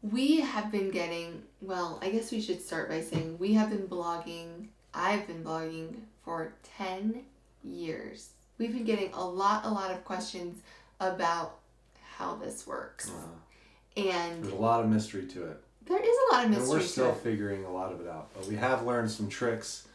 We have been getting, well, I guess we should start by saying we have been blogging, I've been blogging for 10 years. We've been getting a lot of questions about how this works. And there's a lot of mystery to it. There is a lot of mystery to it. And we're still figuring a lot of it out. But we have learned some tricks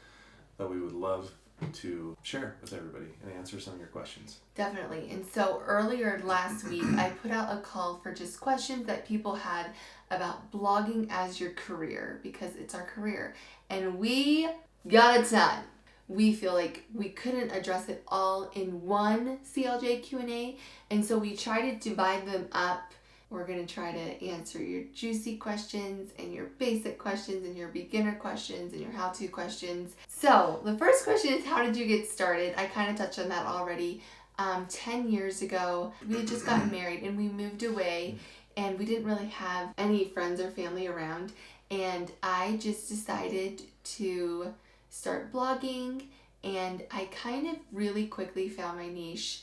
that we would love to share with everybody and answer some of your questions. Definitely. And so earlier last week, I put out a call for just questions that people had about blogging as your career, because it's our career. And we got a ton. We feel like we couldn't address it all in one CLJ Q&A, and so we try to divide them up. We're going to try to answer your juicy questions and your basic questions and your beginner questions and your how-to questions. So the first question is, how did you get started? I kind of touched on that already. 10 years ago, we had just gotten married and we moved away, and we didn't really have any friends or family around. And I just decided to start blogging, and I kind of really quickly found my niche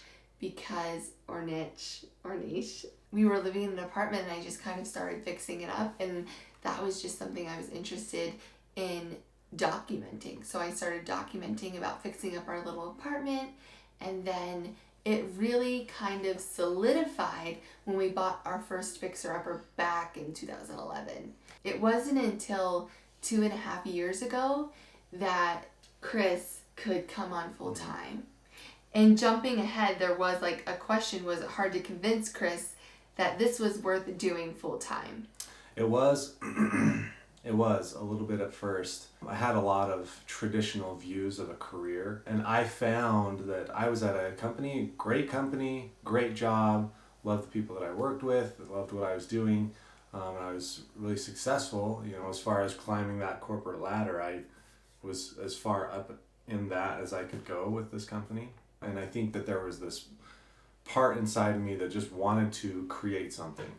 or niche. We were living in an apartment and I just kind of started fixing it up, and that was just something I was interested in documenting. So I started documenting about fixing up our little apartment, and then it really kind of solidified when we bought our first fixer-upper back in 2011. It wasn't until 2.5 years ago that Chris could come on full time. And jumping ahead, there was like a question, was it hard to convince Chris that this was worth doing full time? It was. It was a little bit at first. I had a lot of traditional views of a career, and I found that I was at a company, great job, loved the people that I worked with, loved what I was doing, and I was really successful. As far as climbing that corporate ladder, I was as far up in that as I could go with this company. And I think that there was this part inside of me that just wanted to create something.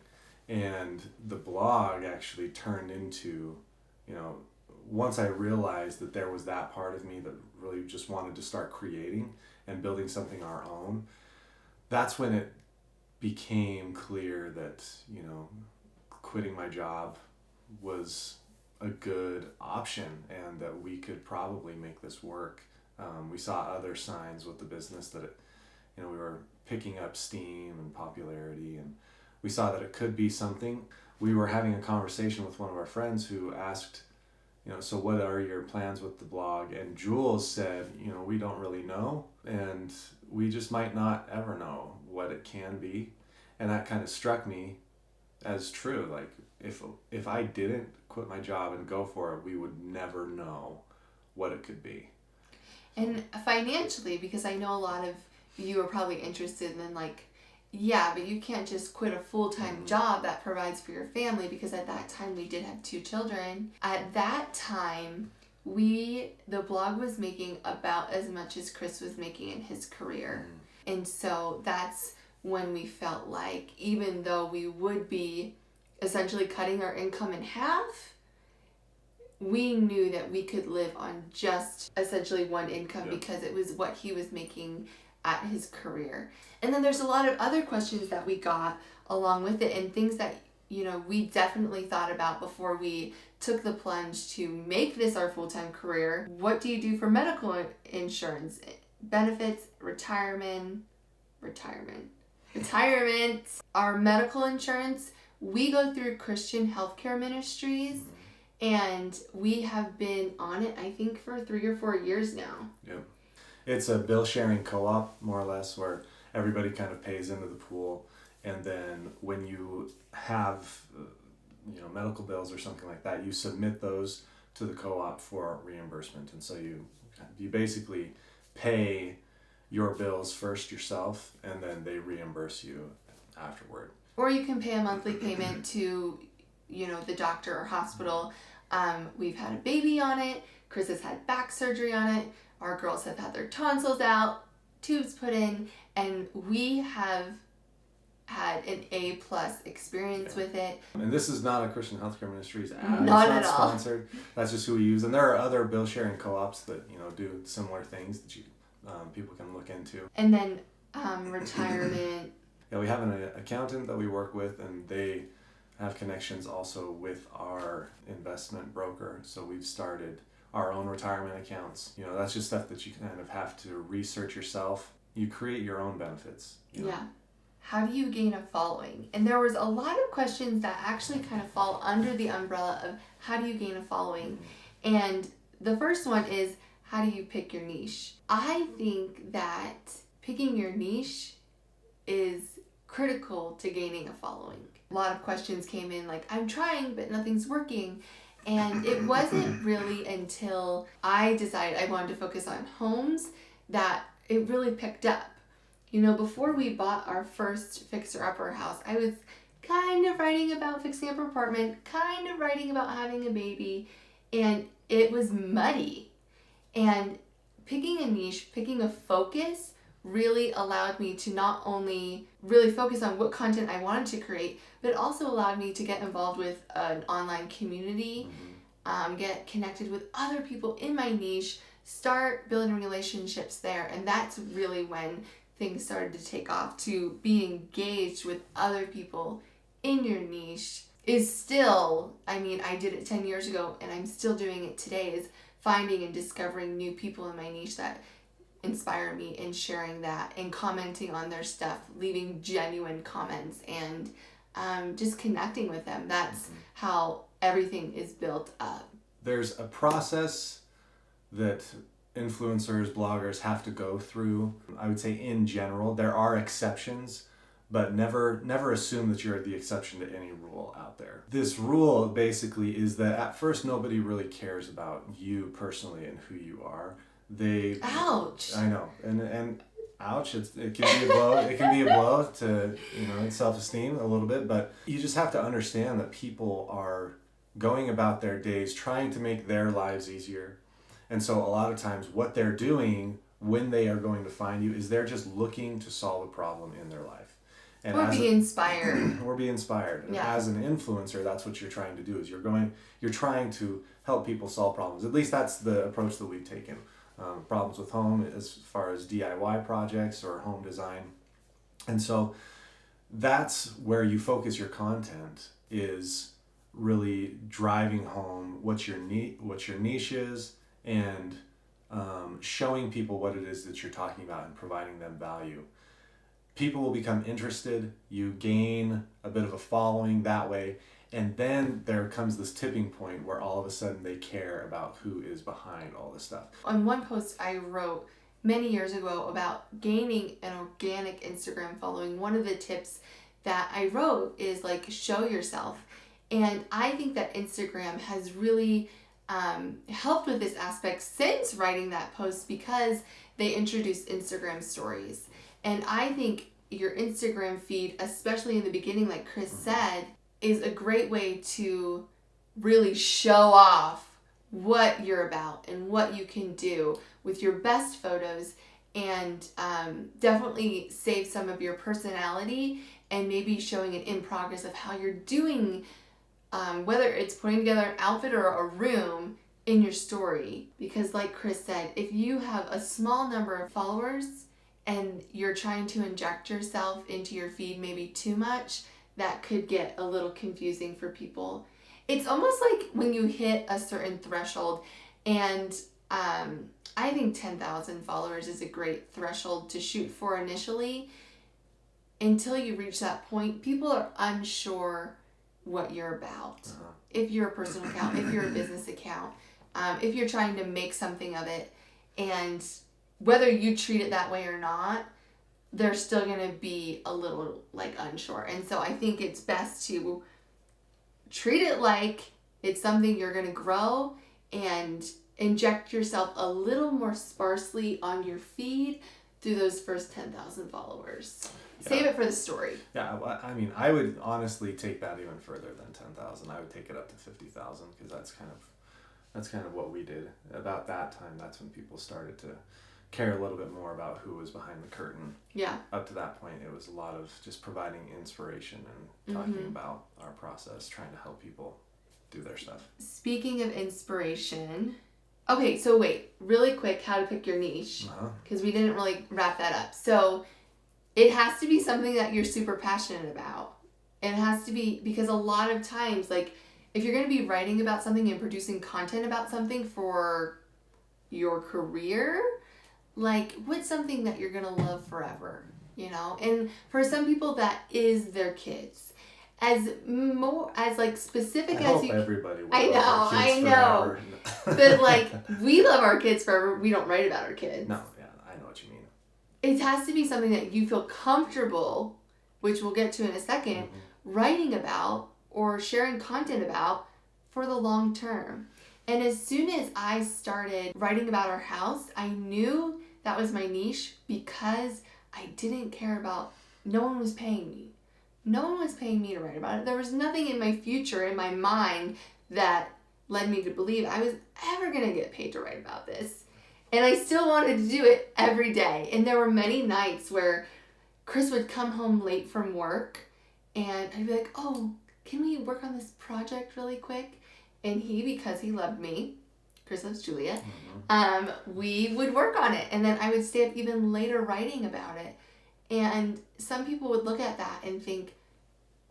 And the blog actually turned into, once I realized that there was that part of me that really just wanted to start creating and building something our own, that's when it became clear that, quitting my job was a good option and that we could probably make this work. We saw other signs with the business that we were picking up steam and popularity, and we saw that it could be something. We were having a conversation with one of our friends who asked, so what are your plans with the blog? And Jules said, we don't really know, and we just might not ever know what it can be. And that kind of struck me as true. Like, if I didn't quit my job and go for it, we would never know what it could be. And financially, because I know a lot of you are probably interested in but you can't just quit a full-time job that provides for your family, because at that time we did have 2 children. At that time, the blog was making about as much as Chris was making in his career. And so that's when we felt like, even though we would be essentially cutting our income in half, we knew that we could live on just essentially one income, because it was what he was making at his career. And then there's a lot of other questions that we got along with it, and things that we definitely thought about before we took the plunge to make this our full-time career. What do you do for medical insurance, benefits, retirement, our medical insurance? We go through Christian healthcare ministries, and we have been on it, I think, for 3 or 4 years now. Yeah. It's a bill sharing co-op, more or less, where everybody kind of pays into the pool. And then when you have, medical bills or something like that, you submit those to the co-op for reimbursement. And so you basically pay your bills first yourself, and then they reimburse you afterward. Or you can pay a monthly payment to, the doctor or hospital. We've had a baby on it. Chris has had back surgery on it. Our girls have had their tonsils out, tubes put in, and we have had an A+ experience with it. And this is not a Christian Healthcare Ministries ad. Not it's at not all. Sponsored. That's just who we use. And there are other bill sharing co-ops that do similar things that people can look into. And then retirement. Yeah, we have an accountant that we work with, and they have connections also with our investment broker. So we've started our own retirement accounts. That's just stuff that you kind of have to research yourself. You create your own benefits. Yeah. How do you gain a following? And there was a lot of questions that actually kind of fall under the umbrella of how do you gain a following? And the first one is, how do you pick your niche? I think that picking your niche is critical to gaining a following. A lot of questions came in like, I'm trying, but nothing's working. And it wasn't really until I decided I wanted to focus on homes that it really picked up. Before we bought our first fixer-upper house, I was kind of writing about fixing up our apartment, kind of writing about having a baby, and it was muddy. And picking a niche, picking a focus really allowed me to not only really focus on what content I wanted to create, but it also allowed me to get involved with an online community, get connected with other people in my niche, start building relationships there. And that's really when things started to take off. To be engaged with other people in your niche is still, I did it 10 years ago and I'm still doing it today, is finding and discovering new people in my niche that inspire me and sharing that and commenting on their stuff, leaving genuine comments and just connecting with them. That's how everything is built up. There's a process that influencers, bloggers have to go through. I would say in general, there are exceptions, but never assume that you're the exception to any rule out there. This rule basically is that at first nobody really cares about you personally and who you are. Ouch. I know, and ouch. It can be a blow. It can be a blow to self-esteem a little bit, but you just have to understand that people are going about their days trying to make their lives easier. And so a lot of times what they're doing when they are going to find you is they're just looking to solve a problem in their life. And or be inspired. Or be inspired. And as an influencer, that's what you're trying to do, is you're trying to help people solve problems. At least that's the approach that we've taken. Problems with home as far as DIY projects or home design. And so that's where you focus your content, is really driving home what your niche is, and showing people what it is that you're talking about and providing them value. People will become interested, you gain a bit of a following that way, and then there comes this tipping point where all of a sudden they care about who is behind all this stuff. On one post I wrote many years ago about gaining an organic Instagram following, one of the tips that I wrote is show yourself. And I think that Instagram has really helped with this aspect since writing that post, because they introduced Instagram stories. And I think your Instagram feed, especially in the beginning, like Chris said, is a great way to really show off what you're about and what you can do with your best photos, and definitely save some of your personality and maybe showing an in progress of how you're doing, whether it's putting together an outfit or a room in your story. Because like Chris said, if you have a small number of followers and you're trying to inject yourself into your feed maybe too much, that could get a little confusing for people. It's almost like when you hit a certain threshold, and I think 10,000 followers is a great threshold to shoot for initially. Until you reach that point, people are unsure what you're about. If you're a personal account, if you're a business account, if you're trying to make something of it, and whether you treat it that way or not, they're still going to be a little unsure. And so I think it's best to treat it like it's something you're going to grow, and inject yourself a little more sparsely on your feed through those first 10,000 followers. Yeah. Save it for the story. Yeah, I would honestly take that even further than 10,000. I would take it up to 50,000, because that's kind of what we did. About that time, that's when people started to care a little bit more about who was behind the curtain. Yeah. Up to that point, it was a lot of just providing inspiration and talking about our process, trying to help people do their stuff. Speaking of inspiration, okay, so wait, really quick, how to pick your niche, because we didn't really wrap that up. So it has to be something that you're super passionate about. And it has to be, because a lot of times, like, if you're going to be writing about something and producing content about something for your career, like, what's something that you're going to love forever, you know? And for some people, that is their kids. As like specific I as hope you. everybody will I love their kids know. forever. But like, we love our kids forever. We don't write about our kids. No, yeah, I know what you mean. It has to be something that you feel comfortable, which we'll get to in a second, writing about or sharing content about for the long term. And as soon as I started writing about our house, I knew that was my niche because I didn't care about, no one was paying me. No one was paying me to write about it. There was nothing in my future, in my mind, that led me to believe I was ever going to get paid to write about this. And I still wanted to do it every day. And there were many nights where Chris would come home late from work and I'd be like, oh, can we work on this project really quick? And he, because he loved me, Chris loves Julia, we would work on it. And then I would stay up even later writing about it. And some people would look at that and think,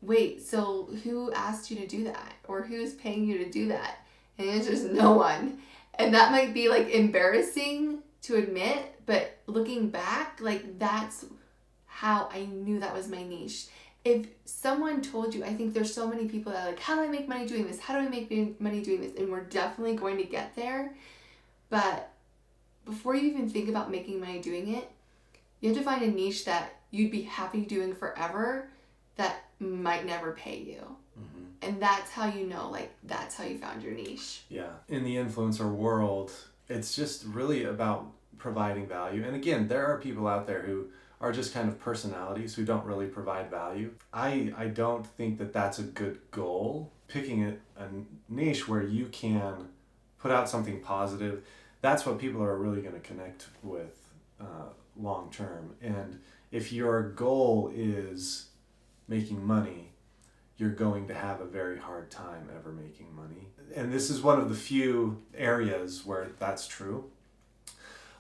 wait, so who asked you to do that? Or who's paying you to do that? And it's just no one. And that might be like embarrassing to admit, but looking back, like that's how I knew that was my niche. If someone told you, I think there's so many people that are like, how do I make money doing this? How do I make money doing this? And we're definitely going to get there. But before you even think about making money doing it, you have to find a niche that you'd be happy doing forever that might never pay you. And that's how you know, like, that's how you found your niche. Yeah. In the influencer world, it's just really about providing value. And again, there are people out there who are just kind of personalities who don't really provide value. I don't think that that's a good goal. Picking a niche where you can put out something positive, that's what people are really going to connect with long term. And if your goal is making money, you're going to have a very hard time ever making money. And this is one of the few areas where that's true.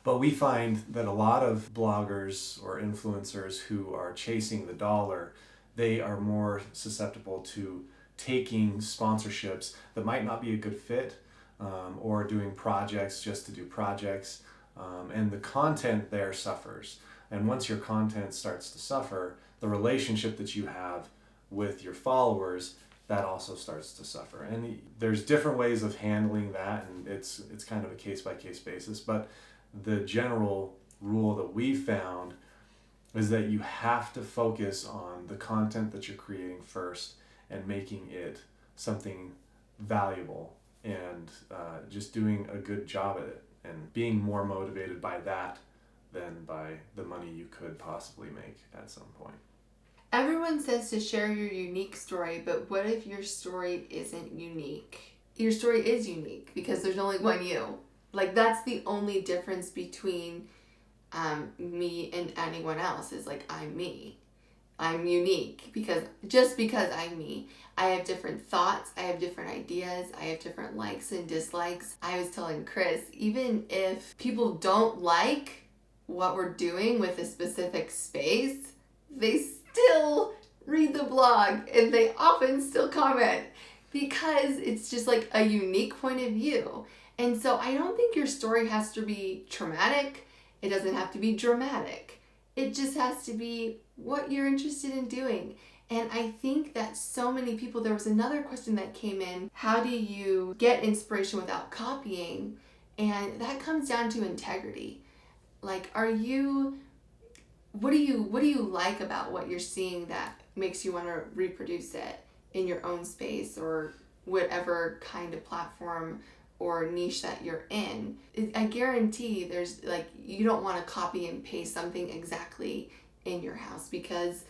But we find that a lot of bloggers or influencers who are chasing the dollar, they are more susceptible to taking sponsorships that might not be a good fit, or doing projects just to do projects. And the content there suffers. And once your content starts to suffer, the relationship that you have with your followers, that also starts to suffer. And there's different ways of handling that, and it's kind of a case-by-case basis. But the general rule that we found is that you have to focus on the content that you're creating first and making it something valuable, and just doing a good job at it and being more motivated by that than by the money you could possibly make at some point. Everyone says to share your unique story, but what if your story isn't unique? Your story is unique because there's only one you. Like, that's the only difference between me and anyone else, is like, I'm me. I'm unique because I'm me. I have different thoughts, I have different ideas, I have different likes and dislikes. I was telling Chris, even if people don't like what we're doing with a specific space, they still read the blog and they often still comment because it's just like a unique point of view. And so I don't think your story has to be traumatic. It doesn't have to be dramatic. It just has to be what you're interested in doing. And I think that so many people, there was another question that came in, how do you get inspiration without copying? And that comes down to integrity. Like, what do you like about what you're seeing that makes you want to reproduce it in your own space or whatever kind of platform or niche that you're in? I guarantee there's, like, you don't want to copy and paste something exactly in your house because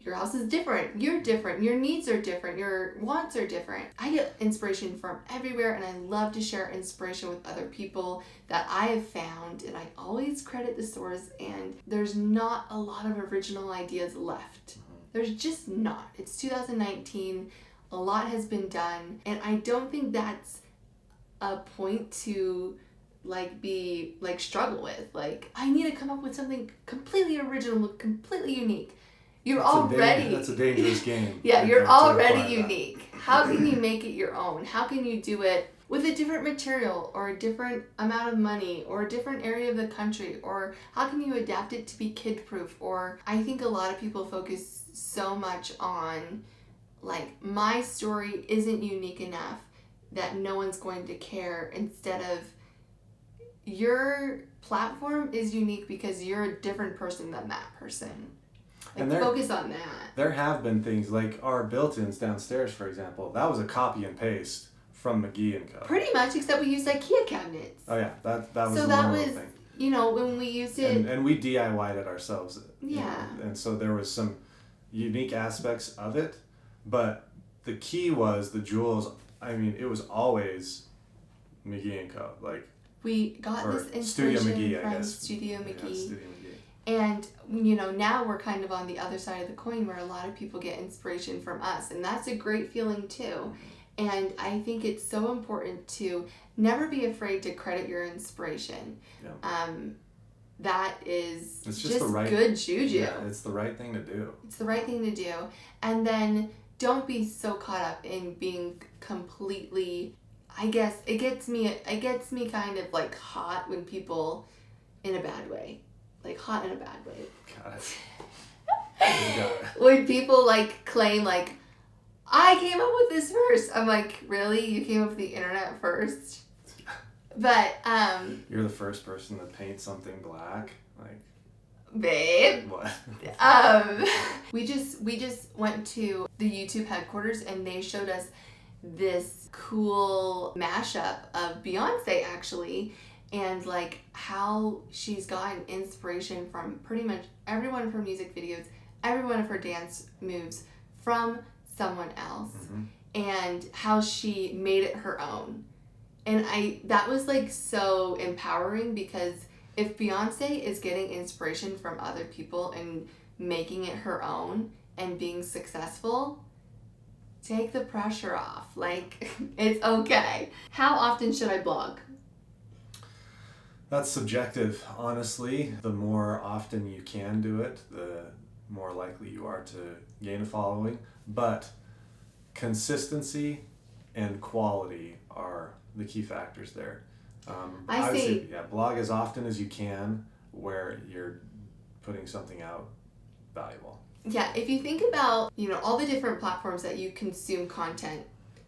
your house is different. You're different. Your needs are different. Your wants are different. I get inspiration from everywhere, and I love to share inspiration with other people that I have found, and I always credit the source, and there's not a lot of original ideas left. There's just not. It's 2019. A lot has been done, and I don't think that's a point to struggle with. Like, I need to come up with something completely original, completely unique. You're already... That's a dangerous game. Yeah, you're already unique. How can you make it your own? How can you do it with a different material or a different amount of money or a different area of the country? Or how can you adapt it to be kid-proof? Or I think a lot of people focus so much on, like, my story isn't unique enough that no one's going to care, instead of your platform is unique because you're a different person than that person. Like, and focus on that. There have been things like our built-ins downstairs, for example. That was a copy and paste from McGee & Co. Pretty much, except we used IKEA cabinets. Oh yeah, that was the normal thing. You know, when we used it... And we DIY'd it ourselves. Yeah. You know? And so there was some unique aspects of it, but the key was the jewels. I mean, it was always McGee & Co. Like, we got this inspiration Studio McGee, from I guess. Studio McGee. Yeah, Studio McGee. And, you know, now we're kind of on the other side of the coin where a lot of people get inspiration from us. And that's a great feeling too. And I think it's so important to never be afraid to credit your inspiration. Yeah. That is it's just the right, good juju. Yeah, it's the right thing to do. It's the right thing to do. And then don't be so caught up in being completely... I guess it gets me kind of like hot when people, in a bad way. Like, hot in a bad way. Got it. When people, like, claim, like, I came up with this first. I'm like, really? You came up with the internet first? But, You're the first person to paint something black? Like... Babe. What? We just went to the YouTube headquarters, and they showed us this cool mashup of Beyonce, actually, and like how she's gotten inspiration from pretty much every one of her music videos, every one of her dance moves from someone else, and how she made it her own. And that was like so empowering, because if Beyonce is getting inspiration from other people and making it her own and being successful, take the pressure off. Like, it's okay. How often should I blog? That's subjective, honestly. The more often you can do it, the more likely you are to gain a following. But consistency and quality are the key factors there. I see. Yeah, blog as often as you can where you're putting something out valuable. Yeah, if you think about, you know, all the different platforms that you consume content,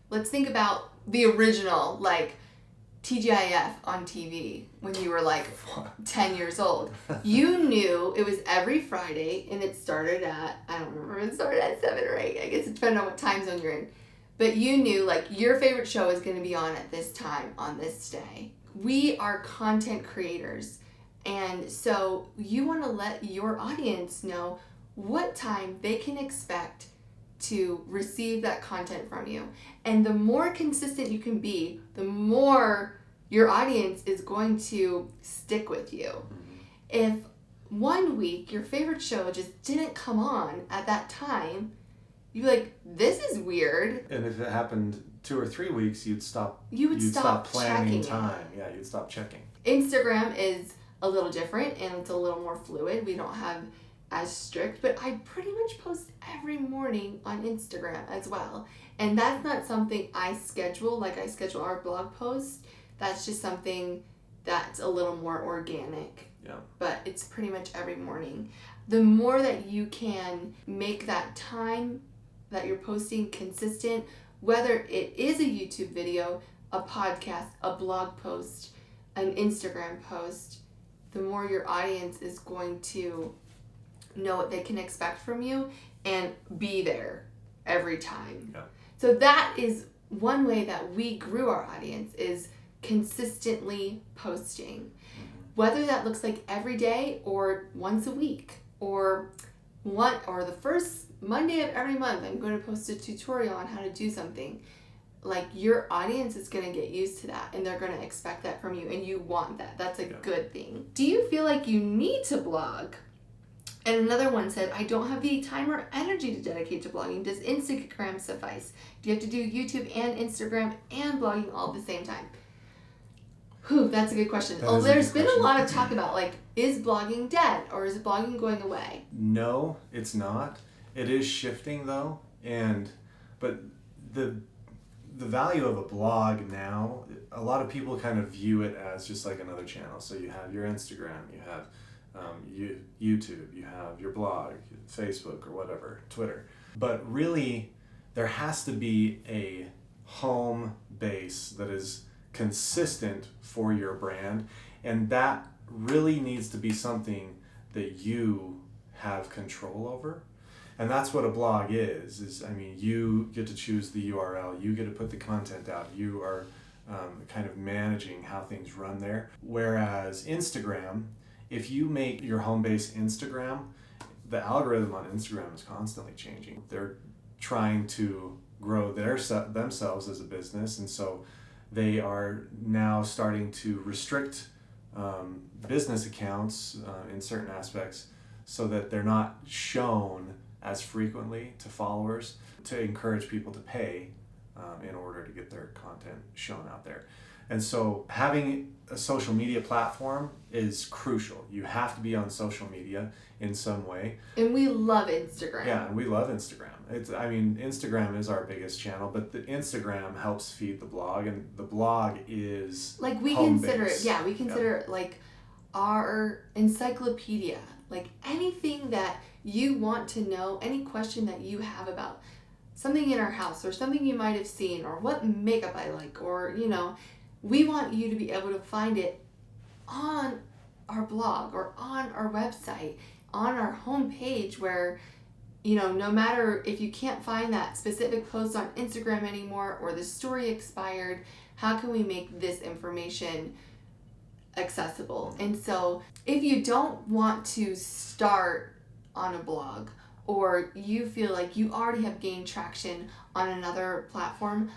let's think about the original, like, TGIF on TV when you were like 10 years old. You knew it was every Friday, and it started at, I don't remember if it started at 7 or 8. I guess it depends on what time zone you're in. But you knew, like, your favorite show is going to be on at this time, on this day. We are content creators, and so you want to let your audience know what time they can expect to receive that content from you. And the more consistent you can be, the more your audience is going to stick with you. If one week your favorite show just didn't come on at that time, you'd be like, this is weird. And if it happened 2 or 3 weeks, you'd stop planning time. Yeah, you'd stop checking. Instagram is a little different, and it's a little more fluid. We don't have as strict, but I pretty much post every morning on Instagram as well. And that's not something I schedule, like I schedule our blog posts. That's just something that's a little more organic. Yeah. But it's pretty much every morning. The more that you can make that time that you're posting consistent, whether it is a YouTube video, a podcast, a blog post, an Instagram post, the more your audience is going to know what they can expect from you and be there every time. Yeah. So that is one way that we grew our audience, is consistently posting. Whether that looks like every day or once a week or the first Monday of every month, I'm going to post a tutorial on how to do something. Like, your audience is going to get used to that, and they're going to expect that from you, and you want that. That's a good thing. Do you feel like you need to blog? And another one said, I don't have the time or energy to dedicate to blogging. Does Instagram suffice? Do you have to do YouTube and Instagram and blogging all at the same time? Whew, that's a good question. There's been a lot of talk about, like, is blogging dead, or is blogging going away? No, it's not. It is shifting though, but the value of a blog now, a lot of people kind of view it as just like another channel. So you have your Instagram, you have YouTube, you have your blog, Facebook or whatever, Twitter. But really, there has to be a home base that is consistent for your brand, and that really needs to be something that you have control over. And that's what a blog is I mean, you get to choose the URL, you get to put the content out, you are kind of managing how things run there. Whereas Instagram, if you make your home base Instagram, the algorithm on Instagram is constantly changing. They're trying to grow themselves as a business, and so they are now starting to restrict business accounts in certain aspects so that they're not shown as frequently to followers, to encourage people to pay in order to get their content shown out there. And so having a social media platform is crucial. You have to be on social media in some way. And we love Instagram. Yeah, and we love Instagram. Instagram is our biggest channel, but the Instagram helps feed the blog, and the blog is like we home consider base. it, yeah, we consider it like our encyclopedia. Like anything that you want to know, any question that you have about something in our house or something you might have seen or what makeup I like, or we want you to be able to find it on our blog or on our website, on our homepage, where no matter if you can't find that specific post on Instagram anymore or the story expired, how can we make this information accessible? And so if you don't want to start on a blog, or you feel like you already have gained traction on another platform,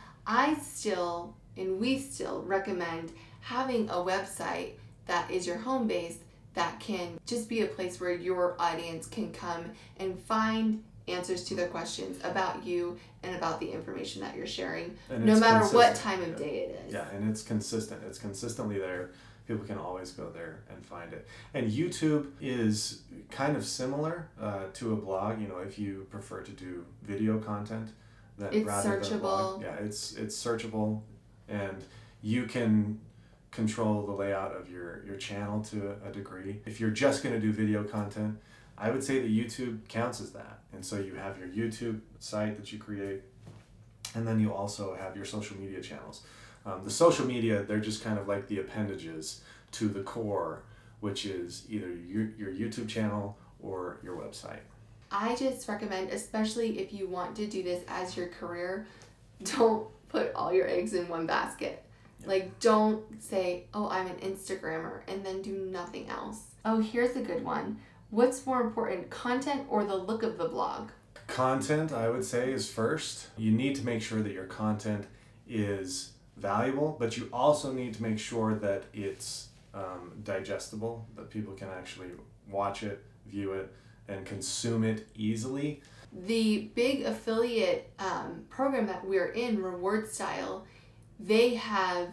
we still recommend having a website that is your home base, that can just be a place where your audience can come and find answers to their questions about you and about the information that you're sharing, no matter what time of day it is. Yeah, and it's consistent. It's consistently there. People can always go there and find it. And YouTube is kind of similar to a blog. If you prefer to do video content, then it's rather searchable. than a blog, yeah, it's searchable, and you can control the layout of your channel to a degree. If you're just going to do video content, I would say that YouTube counts as that. And so you have your YouTube site that you create, and then you also have your social media channels. The social media, they're just kind of like the appendages to the core, which is either your YouTube channel or your website. I just recommend, especially if you want to do this as your career, don't put all your eggs in one basket. Like, don't say, oh, I'm an Instagrammer, and then do nothing else. Oh, here's a good one. What's more important, content or the look of the blog? Content, I would say, is first. You need to make sure that your content is valuable, but you also need to make sure that it's digestible, that people can actually watch it, view it, and consume it easily. The big affiliate program that we're in, Reward Style, they have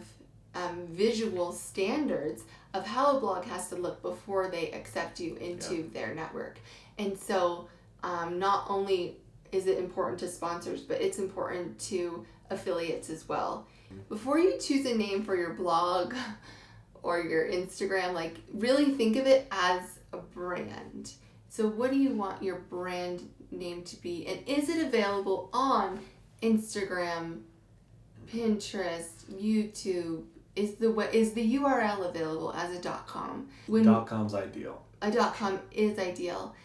visual standards of how a blog has to look before they accept you into their network. And so not only is it important to sponsors, but it's important to affiliates as well. Before you choose a name for your blog or your Instagram, like, really think of it as a brand. So what do you want your brand name to be? And is it available on Instagram, Pinterest, YouTube? Is the URL available as a .com? .com's ideal. A .com is ideal.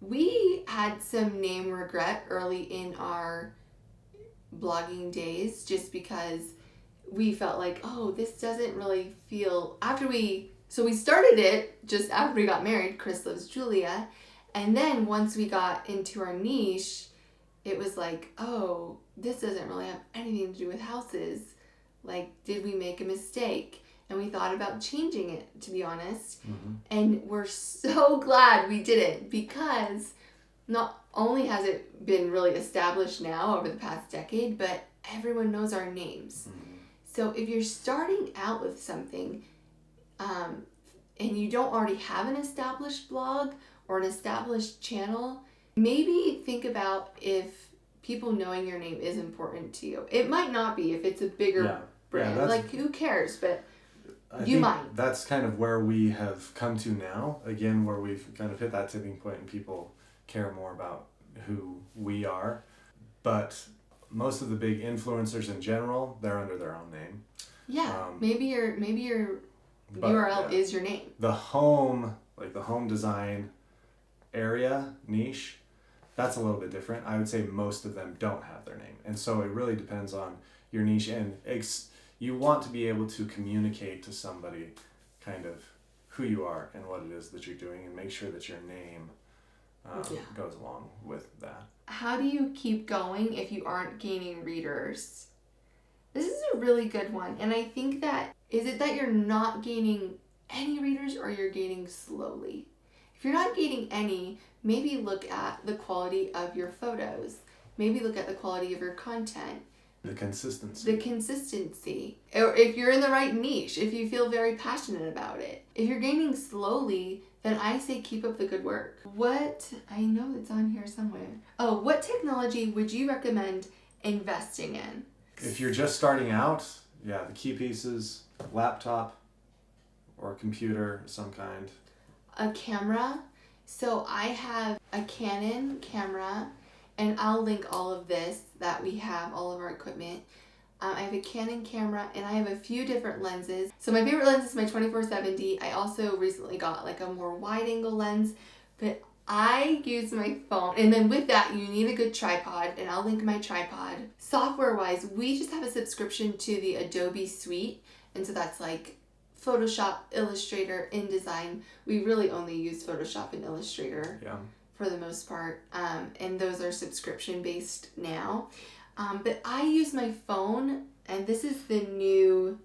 We had some name regret early in our blogging days, just because we felt like, oh, this doesn't really feel, so we started it just after we got married, Chris Loves Julia, and then once we got into our niche, it was like, oh, this doesn't really have anything to do with houses. Like, did we make a mistake? And we thought about changing it, to be honest. Mm-hmm. And we're so glad we didn't, because not only has it been really established now over the past decade, but everyone knows our names. Mm-hmm. So if you're starting out with something and you don't already have an established blog or an established channel, Maybe think about if people knowing your name is important to you. It might not be if it's a bigger brand. Like, who cares? But you might. That's kind of where we have come to now. Again, where we've kind of hit that tipping point and people care more about who we are. But most of the big influencers in general, they're under their own name. Yeah. Maybe your URL is your name. The home design area, niche, that's a little bit different. I would say most of them don't have their name. And so it really depends on your niche. And you want to be able to communicate to somebody kind of who you are and what it is that you're doing, and make sure that your name goes along with that. How do you keep going if you aren't gaining readers? This is a really good one. And I think that, is it that you're not gaining any readers, or you're gaining slowly? If you're not gaining any, maybe look at the quality of your photos. Maybe look at the quality of your content. The consistency. Or if you're in the right niche, if you feel very passionate about it. If you're gaining slowly, then I say keep up the good work. I know it's on here somewhere. Oh, what technology would you recommend investing in? If you're just starting out, the key pieces, laptop or a computer of some kind. A camera. So I have a Canon camera, and I'll link all of this that we have, all of our equipment. I have a Canon camera, and I have a few different lenses. So my favorite lens is my 24-70. I also recently got like a more wide angle lens, but I use my phone. And then with that, you need a good tripod, and I'll link my tripod. Software wise, we just have a subscription to the Adobe suite. And so that's like Photoshop, Illustrator, InDesign. We really only use Photoshop and Illustrator for the most part. And those are subscription based now. But I use my phone, and this is the new,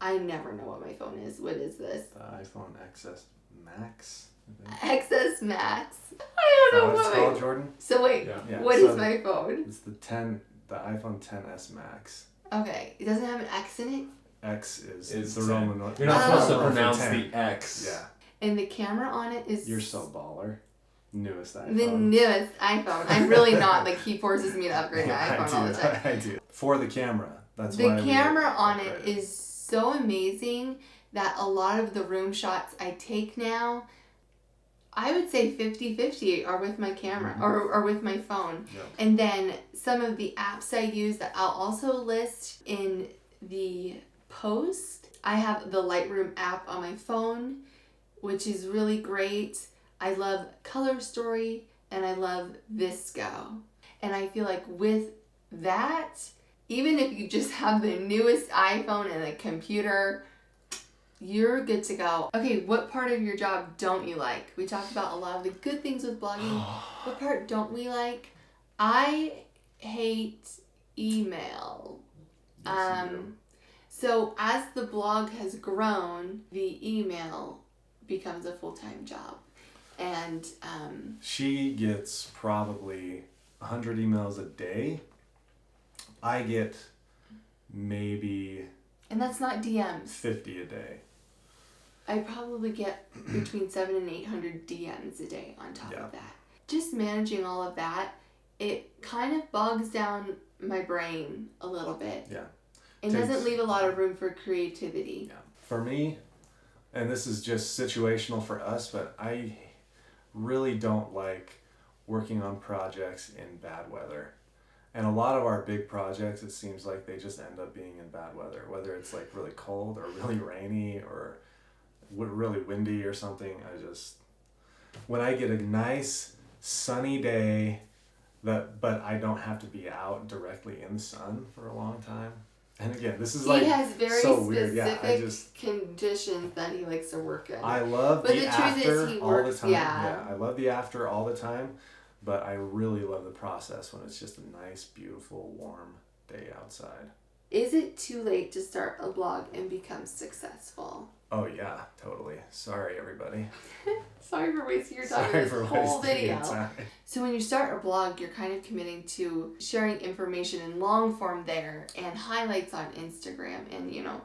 I never know what my phone is. What is this? The iPhone XS Max. XS Max. I don't know what it's called, Jordan. So wait, what is my phone? It's the iPhone XS Max. Okay, it doesn't have an X in it? X is the Roman. You're not supposed to pronounce the X. Yeah. And the camera on it is... You're so baller. Newest iPhone. The newest iPhone. I'm really not. Like, he forces me to upgrade my iPhone all the time. I do. For the camera. That's the why camera on it is so amazing that a lot of the room shots I take now, I would say 50-50 are with my camera or with my phone. Yep. And then some of the apps I use that I'll also list in the post. I have the Lightroom app on my phone, which is really great. I love Color Story, and I love Visco. And I feel like with that, even if you just have the newest iPhone and a computer, you're good to go. Okay, what part of your job don't you like? We talked about a lot of the good things with blogging. What part don't we like? I hate email. So as the blog has grown, the email becomes a full-time job. And she gets probably 100 emails a day. I get maybe, and that's not DMs, 50 a day. I probably get between 700 and 800 DMs a day on top of that. Just managing all of that, it kind of bogs down my brain a little bit. Yeah. It doesn't leave a lot of room for creativity. Yeah. For me, and this is just situational for us, but I really don't like working on projects in bad weather. And a lot of our big projects, it seems like they just end up being in bad weather, whether it's like really cold or really rainy or really windy or something. When I get a nice sunny day, but I don't have to be out directly in the sun for a long time. And again, this is he has very so specific weird. Yeah, conditions that he likes to work in. I love the after all the time. Yeah, I love the after all the time, but I really love the process when it's just a nice, beautiful, warm day outside. Is it too late to start a blog and become successful? Oh yeah, totally. Sorry, everybody. Sorry for wasting your time in this whole video. Time. So when you start a blog, you're kind of committing to sharing information in long form there, and highlights on Instagram, and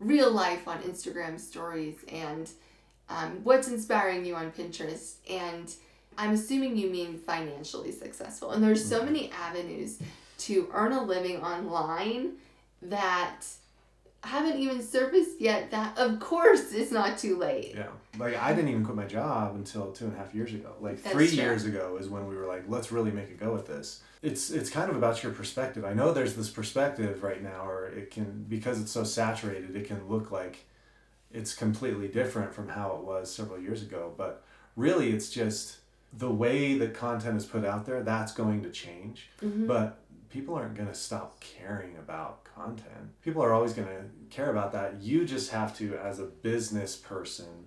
real life on Instagram stories, and what's inspiring you on Pinterest. And I'm assuming you mean financially successful. And there's so many avenues to earn a living online that haven't even surfaced yet, that of course it's not too late. Yeah. Like I didn't even quit my job until 2.5 years ago. Like That's 3 true. years ago is when we were like, let's really make a go at this. It's kind of about your perspective. I know there's this perspective right now, or it can, because it's so saturated, it can look like it's completely different from how it was several years ago. But really it's just the way that content is put out there, that's going to change. Mm-hmm. But people aren't going to stop caring about content. People are always going to care about that. You just have to, as a business person,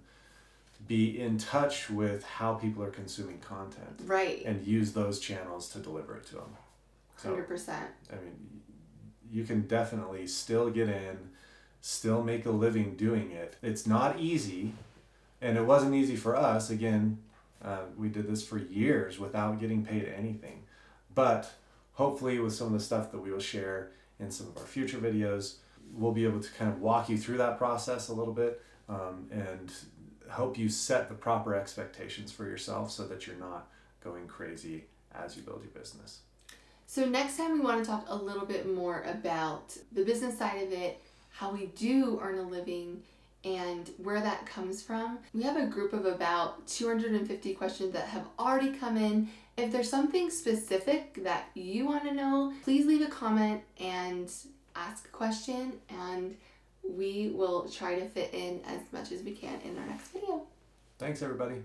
be in touch with how people are consuming content. Right. And use those channels to deliver it to them. So, 100%. I mean, you can definitely still get in, still make a living doing it. It's not easy, and it wasn't easy for us. Again, we did this for years without getting paid anything. But hopefully with some of the stuff that we will share in some of our future videos, we'll be able to kind of walk you through that process a little bit, and help you set the proper expectations for yourself so that you're not going crazy as you build your business. So next time we want to talk a little bit more about the business side of it, how we do earn a living, and where that comes from. We have a group of about 250 questions that have already come in. If there's something specific that you want to know, please leave a comment and ask a question, and we will try to fit in as much as we can in our next video. Thanks, everybody.